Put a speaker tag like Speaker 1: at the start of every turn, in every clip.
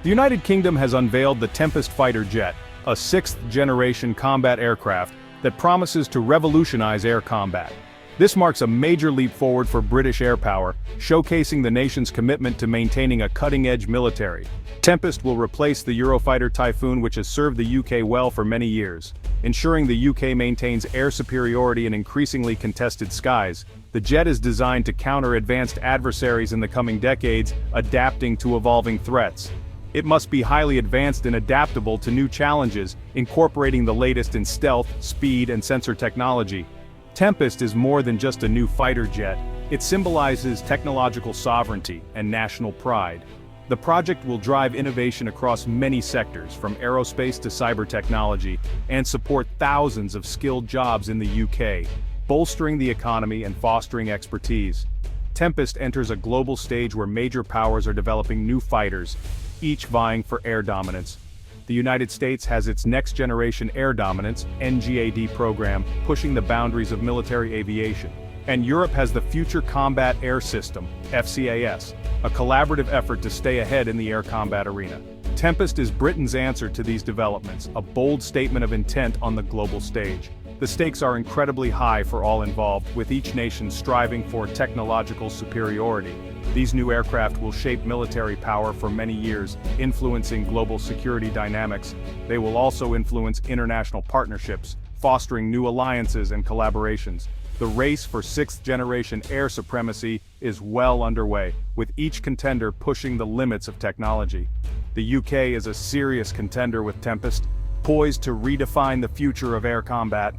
Speaker 1: The United Kingdom has unveiled the Tempest fighter jet, a sixth-generation combat aircraft that promises to revolutionize air combat. This marks a major leap forward for British air power, showcasing the nation's commitment to maintaining a cutting-edge military. Tempest will replace the Eurofighter Typhoon, which has served the UK well for many years. Ensuring the UK maintains air superiority in increasingly contested skies, the jet is designed to counter advanced adversaries in the coming decades, adapting to evolving threats. It must be highly advanced and adaptable to new challenges, incorporating the latest in stealth, speed, and sensor technology. Tempest is more than just a new fighter jet. It symbolizes technological sovereignty and national pride. The project will drive innovation across many sectors, from aerospace to cyber technology, and support thousands of skilled jobs in the UK, bolstering the economy and fostering expertise. Tempest enters a global stage where major powers are developing new fighters, each vying for air dominance. The United States has its Next-Generation Air Dominance (NGAD) program, pushing the boundaries of military aviation. And Europe has the Future Combat Air System (FCAS), a collaborative effort to stay ahead in the air combat arena. Tempest is Britain's answer to these developments, a bold statement of intent on the global stage. The stakes are incredibly high for all involved, with each nation striving for technological superiority. These new aircraft will shape military power for many years, influencing global security dynamics. They will also influence international partnerships, fostering new alliances and collaborations. The race for sixth-generation air supremacy is well underway, with each contender pushing the limits of technology. The UK is a serious contender with Tempest, poised to redefine the future of air combat.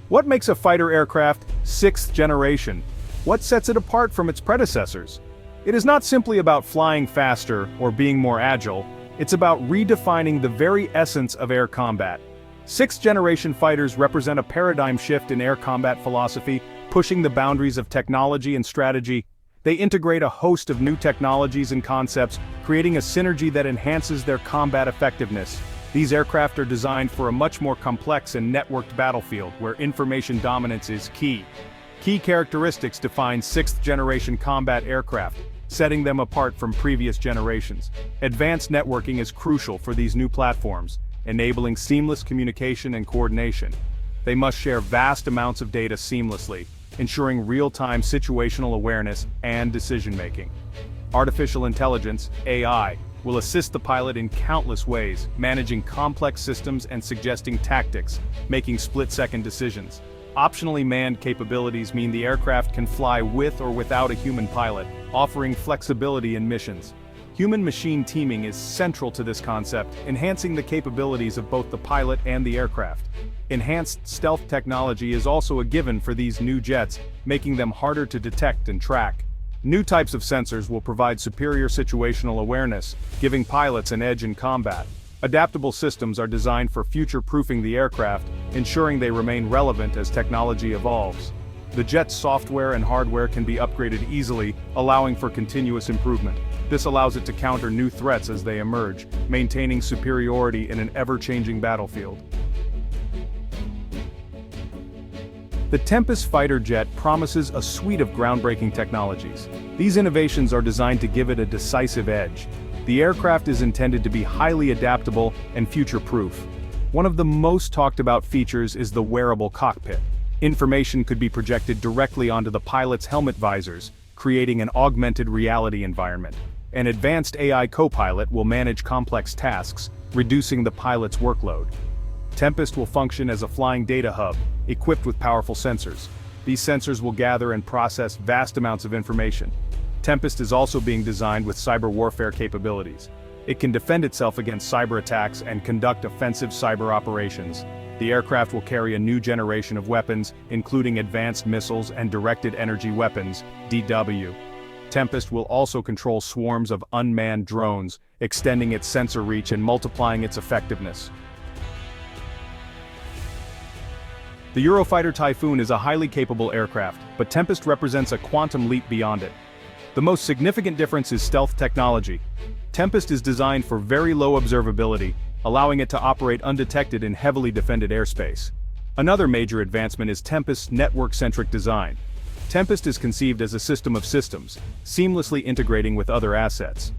Speaker 1: What makes a fighter aircraft sixth generation? What sets it apart from its predecessors? It is not simply about flying faster or being more agile, it's about redefining the very essence of air combat. Sixth-generation fighters represent a paradigm shift in air combat philosophy, pushing the boundaries of technology and strategy. They integrate a host of new technologies and concepts, creating a synergy that enhances their combat effectiveness. These aircraft are designed for a much more complex and networked battlefield, where information dominance is key. Key characteristics define sixth-generation combat aircraft, setting them apart from previous generations. Advanced networking is crucial for these new platforms, enabling seamless communication and coordination. They must share vast amounts of data seamlessly, ensuring real-time situational awareness and decision-making. Artificial intelligence, AI, will assist the pilot in countless ways, managing complex systems and suggesting tactics, making split-second decisions. Optionally manned capabilities mean the aircraft can fly with or without a human pilot, offering flexibility in missions. Human-machine teaming is central to this concept, enhancing the capabilities of both the pilot and the aircraft. Enhanced stealth technology is also a given for these new jets, making them harder to detect and track. New types of sensors will provide superior situational awareness, giving pilots an edge in combat. Adaptable systems are designed for future-proofing the aircraft, ensuring they remain relevant as technology evolves. The jet's software and hardware can be upgraded easily, allowing for continuous improvement. This allows it to counter new threats as they emerge, maintaining superiority in an ever-changing battlefield. The Tempest fighter jet promises a suite of groundbreaking technologies. These innovations are designed to give it a decisive edge. The aircraft is intended to be highly adaptable and future-proof. One of the most talked about features is the wearable cockpit. Information could be projected directly onto the pilot's helmet visors, creating an augmented reality environment. An advanced AI co-pilot will manage complex tasks, reducing the pilot's workload. Tempest will function as a flying data hub, equipped with powerful sensors. These sensors will gather and process vast amounts of information. Tempest is also being designed with cyber warfare capabilities. It can defend itself against cyber attacks and conduct offensive cyber operations. The aircraft will carry a new generation of weapons, including advanced missiles and directed energy weapons, DW. Tempest will also control swarms of unmanned drones, extending its sensor reach and multiplying its effectiveness. The Eurofighter Typhoon is a highly capable aircraft, but Tempest represents a quantum leap beyond it. The most significant difference is stealth technology. Tempest is designed for very low observability, allowing it to operate undetected in heavily defended airspace. Another major advancement is Tempest's network-centric design. Tempest is conceived as a system of systems, seamlessly integrating with other assets.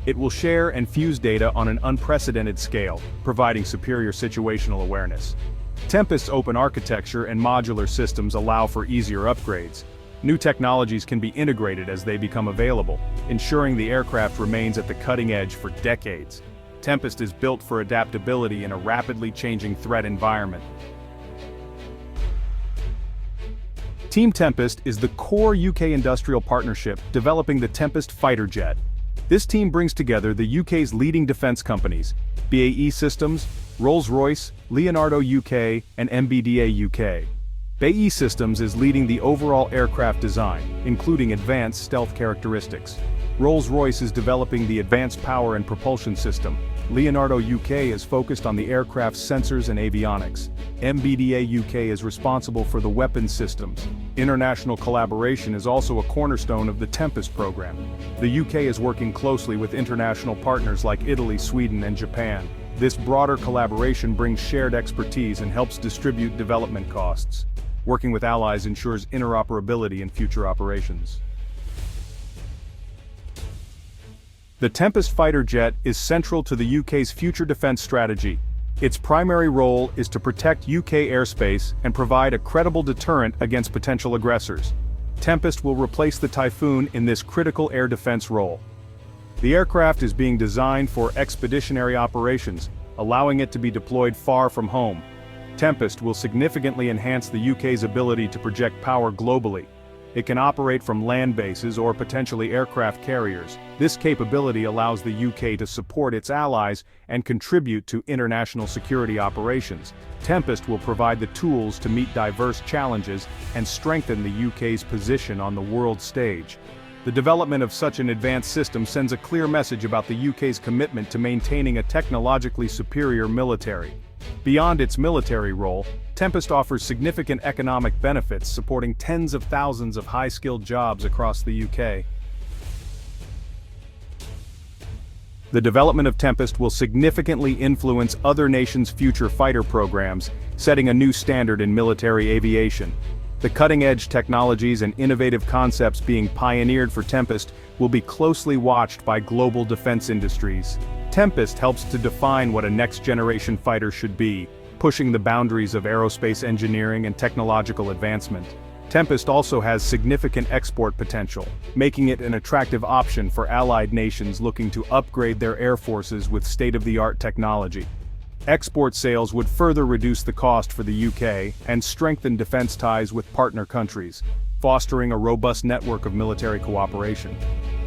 Speaker 1: It will share and fuse data on an unprecedented scale, providing superior situational awareness. Tempest's open architecture and modular systems allow for easier upgrades. New technologies can be integrated as they become available, ensuring the aircraft remains at the cutting edge for decades. Tempest is built for adaptability in a rapidly changing threat environment. Team Tempest is the core UK industrial partnership developing the Tempest fighter jet. This team brings together the UK's leading defence companies, BAE Systems, Rolls-Royce, Leonardo UK, and MBDA UK. BAE Systems is leading the overall aircraft design, including advanced stealth characteristics. Rolls-Royce is developing the advanced power and propulsion system. Leonardo UK is focused on the aircraft's sensors and avionics. MBDA UK is responsible for the weapons systems. International collaboration is also a cornerstone of the Tempest program. The UK is working closely with international partners like Italy, Sweden, and Japan. This broader collaboration brings shared expertise and helps distribute development costs. Working with allies ensures interoperability in future operations. The Tempest fighter jet is central to the UK's future defence strategy. Its primary role is to protect UK airspace and provide a credible deterrent against potential aggressors. Tempest will replace the Typhoon in this critical air defence role. The aircraft is being designed for expeditionary operations, allowing it to be deployed far from home. Tempest will significantly enhance the UK's ability to project power globally. It can operate from land bases or potentially aircraft carriers. This capability allows the UK to support its allies and contribute to international security operations. Tempest will provide the tools to meet diverse challenges and strengthen the UK's position on the world stage. The development of such an advanced system sends a clear message about the UK's commitment to maintaining a technologically superior military. Beyond its military role, Tempest offers significant economic benefits, supporting tens of thousands of high-skilled jobs across the UK. The development of Tempest will significantly influence other nations' future fighter programs, setting a new standard in military aviation. The cutting-edge technologies and innovative concepts being pioneered for Tempest will be closely watched by global defense industries. Tempest helps to define what a next-generation fighter should be, pushing the boundaries of aerospace engineering and technological advancement. Tempest also has significant export potential, making it an attractive option for allied nations looking to upgrade their air forces with state-of-the-art technology. Export sales would further reduce the cost for the UK and strengthen defense ties with partner countries, fostering a robust network of military cooperation.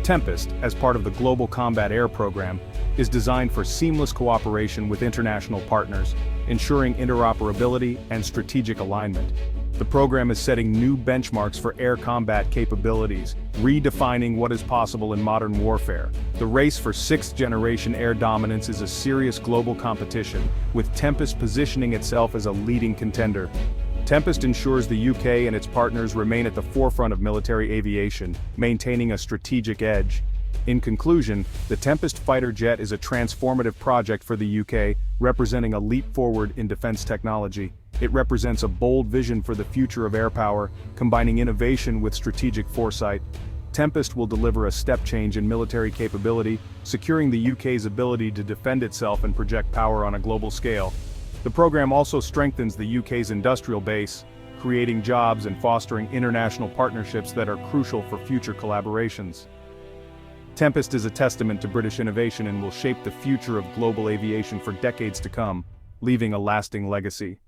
Speaker 1: Tempest, as part of the Global Combat Air Program, is designed for seamless cooperation with international partners, ensuring interoperability and strategic alignment. The program is setting new benchmarks for air combat capabilities, redefining what is possible in modern warfare. The race for sixth-generation air dominance is a serious global competition, with Tempest positioning itself as a leading contender. Tempest ensures the UK and its partners remain at the forefront of military aviation, maintaining a strategic edge. In conclusion, the Tempest fighter jet is a transformative project for the UK, representing a leap forward in defense technology. It represents a bold vision for the future of air power, combining innovation with strategic foresight. Tempest will deliver a step change in military capability, securing the UK's ability to defend itself and project power on a global scale. The program also strengthens the UK's industrial base, creating jobs and fostering international partnerships that are crucial for future collaborations. Tempest is a testament to British innovation and will shape the future of global aviation for decades to come, leaving a lasting legacy.